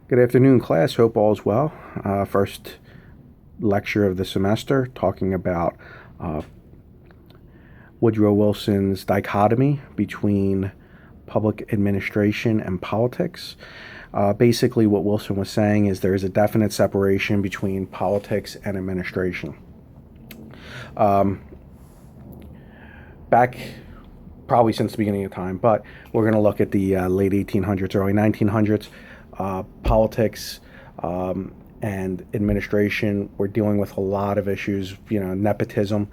Good afternoon, class. Hope all's well. First lecture of the semester talking about uh, Woodrow Wilson's dichotomy between public administration and politics. Basically, what Wilson was saying is there is a definite separation between politics and administration. Back probably since the beginning of time, but we're going to look at the late 1800s, early 1900s. Politics and administration were dealing with a lot of issues, nepotism,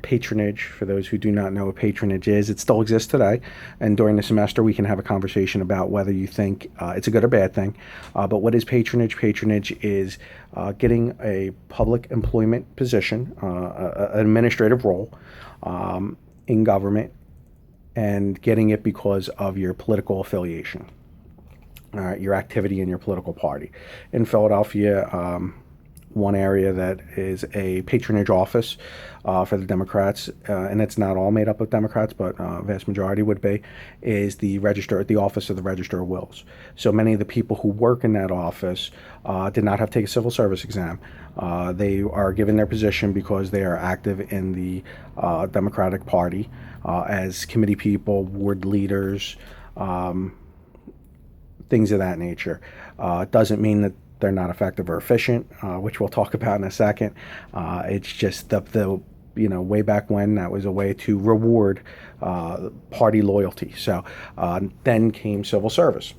patronage. For those who do not know what patronage is, it still exists today. And during the semester, we can have a conversation about whether you think it's a good or bad thing. But what is patronage? Patronage is getting a public employment position, an administrative role in government, and getting it because of your political affiliation, your activity in your political party. In Philadelphia, one area that is a patronage office for the Democrats, and it's not all made up of Democrats, but vast majority would be, is the office of the Register of Wills. So many of the people who work in that office did not have to take a civil service exam. They are given their position because they are active in the Democratic Party as committee people, ward leaders, things of that nature. It doesn't mean that they're not effective or efficient, which we'll talk about in a second. It's just the way back when that was a way to reward party loyalty. So then came civil service.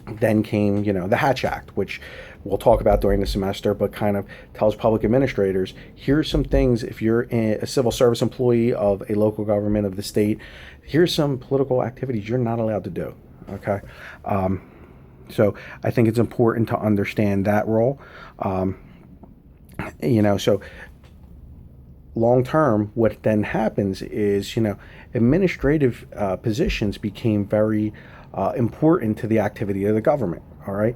Then came, the Hatch Act, which we'll talk about during the semester, but kind of tells public administrators, here's some things, if you're a civil service employee of a local government of the state, here's some political activities you're not allowed to do, okay? So I think it's important to understand that role. So long term, what then happens is, administrative positions became very important to the activity of the government. All right.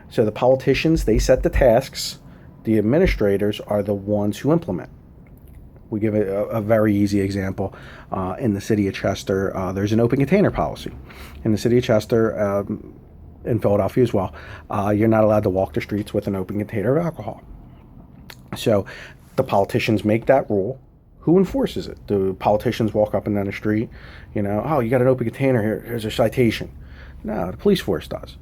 So the politicians, they set the tasks. The administrators are the ones who implement. We give a very easy example. In the city of Chester, there's an open container policy. In the city of Chester, in Philadelphia as well, you're not allowed to walk the streets with an open container of alcohol. So the politicians make that rule. Who enforces it? Do politicians walk up and down the street, oh, you got an open container here, here's a citation? No, the police force does.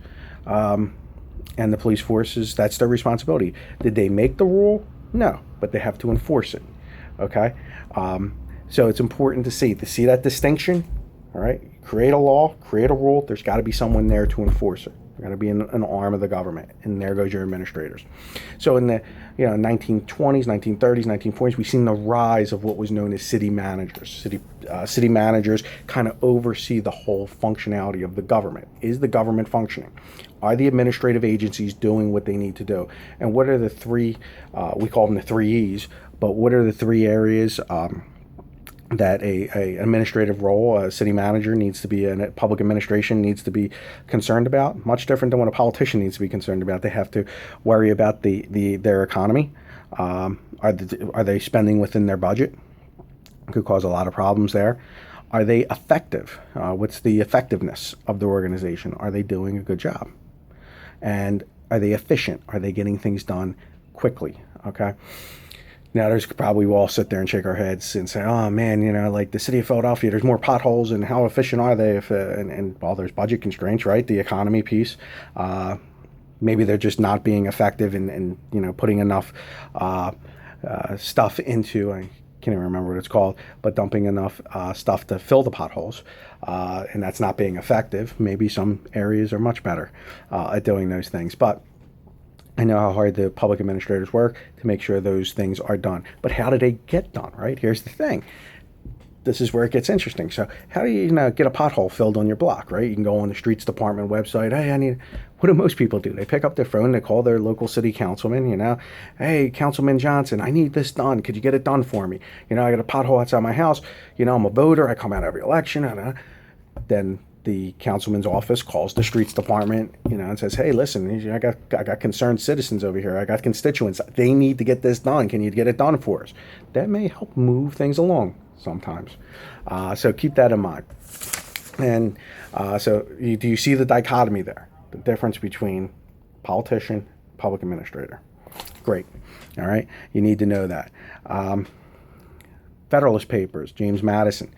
And the police forces, that's their responsibility. Did they make the rule? No, but they have to enforce it. Okay? So it's important to see that distinction. All right? Create a law, create a rule. There's got to be someone there to enforce it. There's got to be an arm of the government, and there goes your administrators. So in the 1920s, 1930s, 1940s, we've seen the rise of what was known as city managers. City managers kind of oversee the whole functionality of the government. Is the government functioning? Are the administrative agencies doing what they need to do? And what are the three? We call them the three E's. But what are the three areas that a administrative role, a city manager needs to be, a public administration needs to be concerned about? Much different than what a politician needs to be concerned about. They have to worry about their economy. Are they spending within their budget? Could cause a lot of problems there. Are they effective? What's the effectiveness of the organization? Are they doing a good job? And are they efficient? Are they getting things done quickly? Okay. Now, there's probably we'll all sit there and shake our heads and say, "Oh man, like the city of Philadelphia, there's more potholes, and how efficient are they?" If and well, there's budget constraints, right? The economy piece. Maybe they're just not being effective in putting enough stuff into. I can't even remember what it's called, but dumping enough stuff to fill the potholes, and that's not being effective. Maybe some areas are much better at doing those things, but I know how hard the public administrators work to make sure those things are done. But how do they get done, right? Here's the thing. This is where it gets interesting. So how do you get a pothole filled on your block, right? You can go on the streets department website. Hey, what do most people do? They pick up their phone, they call their local city councilman, hey, Councilman Johnson, I need this done. Could you get it done for me? I got a pothole outside my house. I'm a voter. I come out every election. Then the councilman's office calls the streets department, and says, hey, listen, I got concerned citizens over here. I got constituents. They need to get this done. Can you get it done for us? That may help move things along sometimes. So keep that in mind. And do you see the dichotomy there? The difference between politician, public administrator. Great. All right. You need to know that. Federalist Papers, James Madison.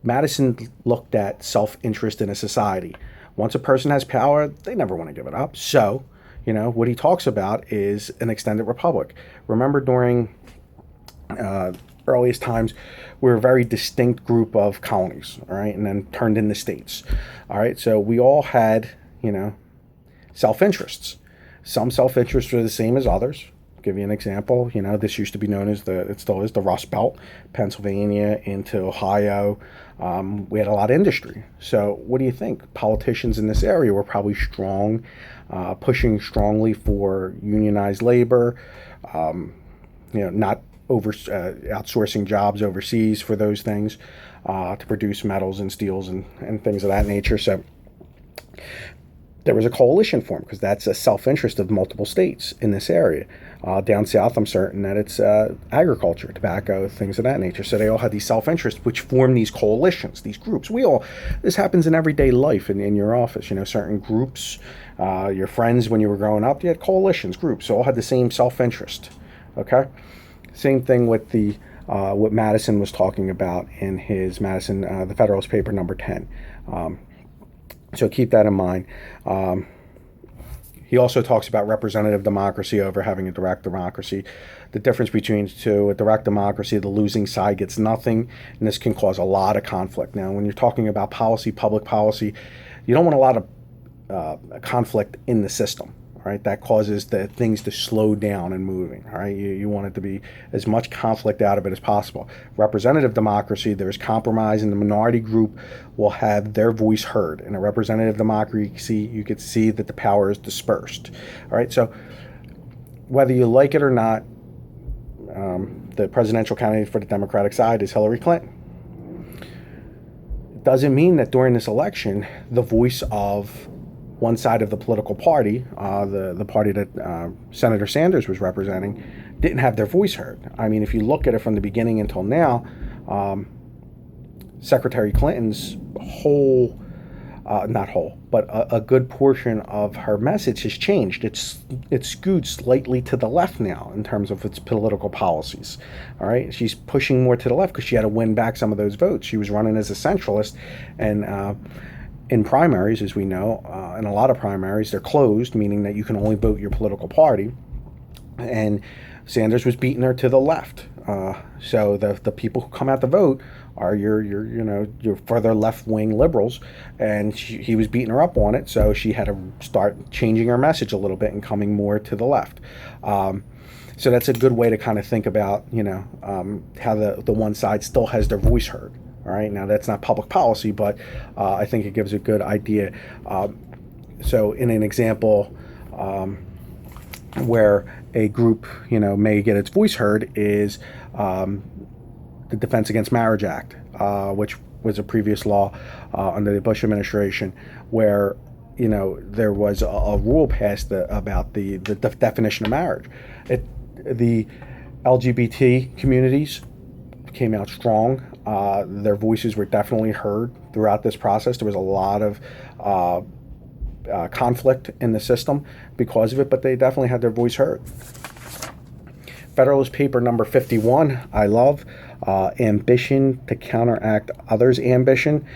Madison looked at self-interest in a society. Once a person has power, they never want to give it up. So, what he talks about is an extended republic. Remember, during earliest times, we were a very distinct group of colonies, all right, and then turned into states. All right, so we all had, self-interests. Some self-interests are the same as others. I'll give you an example. This used to be known as it still is the Rust Belt, Pennsylvania into Ohio. We had a lot of industry. So what do you think? Politicians in this area were probably strong, pushing strongly for unionized labor, not outsourcing jobs overseas for those things, to produce metals and steels and things of that nature. So there was a coalition formed because that's a self-interest of multiple states in this area. Down south, I'm certain that it's agriculture, tobacco, things of that nature. So they all had these self-interests, which form these coalitions, these groups. This happens in everyday life in your office. Certain groups, your friends when you were growing up, you had coalitions, groups, so all had the same self-interest. Okay? Same thing with what Madison was talking about in his Madison, the Federalist Paper number 10. So keep that in mind. He also talks about representative democracy over having a direct democracy. The difference between the two: a direct democracy, the losing side gets nothing, and this can cause a lot of conflict. Now, when you're talking about policy, public policy, you don't want a lot of conflict in the system. All right, that causes the things to slow down and moving. All right, you want it to be as much conflict out of it as possible. Representative democracy, there's compromise, and the minority group will have their voice heard. In a representative democracy, you could see that the power is dispersed. All right, so whether you like it or not, the presidential candidate for the Democratic side is Hillary Clinton. It doesn't mean that during this election, the voice of one side of the political party, the party that Senator Sanders was representing, didn't have their voice heard. I mean, if you look at it from the beginning until now, Secretary Clinton's a good portion of her message has changed. It's skewed slightly to the left now in terms of its political policies. All right, she's pushing more to the left because she had to win back some of those votes. She was running as a centralist, and in primaries, as we know, in a lot of primaries, they're closed, meaning that you can only vote your political party. And Sanders was beating her to the left. So the people who come out to vote are your further left-wing liberals, and he was beating her up on it. So she had to start changing her message a little bit and coming more to the left. So that's a good way to kind of think about how the one side still has their voice heard. All right, now that's not public policy, but I think it gives a good idea. So in an example where a group, may get its voice heard is the Defense Against Marriage Act, which was a previous law under the Bush administration, where there was a rule passed about the definition of marriage. The LGBT communities came out strong. Their voices were definitely heard throughout this process. There was a lot of conflict in the system because of it, but they definitely had their voice heard. Federalist Paper number 51, I love. Ambition to counteract others' ambition.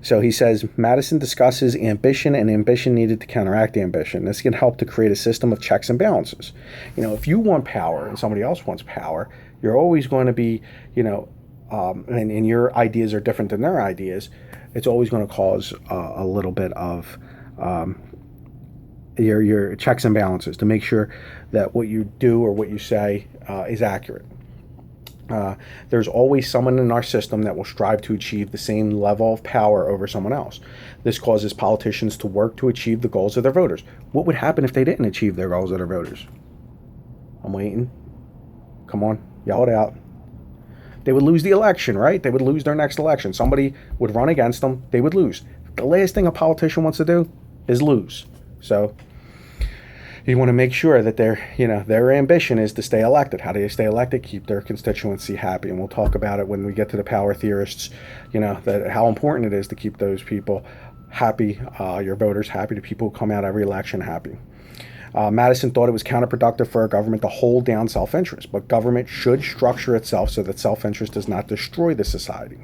So he says, Madison discusses ambition and ambition needed to counteract ambition. This can help to create a system of checks and balances. If you want power and somebody else wants power, you're always going to be, and your ideas are different than their ideas, it's always going to cause a little bit of your checks and balances to make sure that what you do or what you say is accurate. There's always someone in our system that will strive to achieve the same level of power over someone else. This causes politicians to work to achieve the goals of their voters. What would happen if they didn't achieve their goals of their voters? I'm waiting. Come on, yell it out. They would lose the election, right? They would lose their next election. Somebody would run against them. They would lose. The last thing a politician wants to do is lose. So you want to make sure that their ambition is to stay elected. How do you stay elected? Keep their constituency happy. And we'll talk about it when we get to the power theorists, that how important it is to keep those people happy, your voters happy, the people who come out every election happy. Madison thought it was counterproductive for a government to hold down self-interest, but government should structure itself so that self-interest does not destroy the society.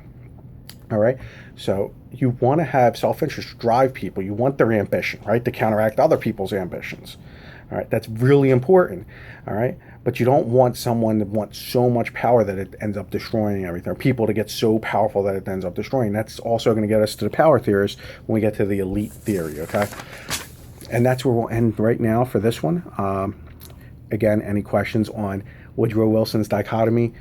All right. So you want to have self-interest drive people. You want their ambition, right, to counteract other people's ambitions. All right. That's really important. All right. But you don't want someone that wants so much power that it ends up destroying everything, or people to get so powerful that it ends up destroying. That's also going to get us to the power theorists when we get to the elite theory. Okay. And that's where we'll end right now for this one. Again, any questions on Woodrow Wilson's dichotomy,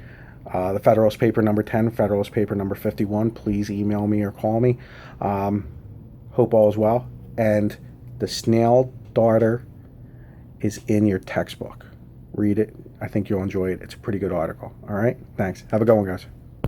the Federalist Paper number 10, Federalist Paper number 51, please email me or call me. Hope all is well. And The Snail Darter is in your textbook. Read it. I think you'll enjoy it. It's a pretty good article. All right? Thanks. Have a good one, guys.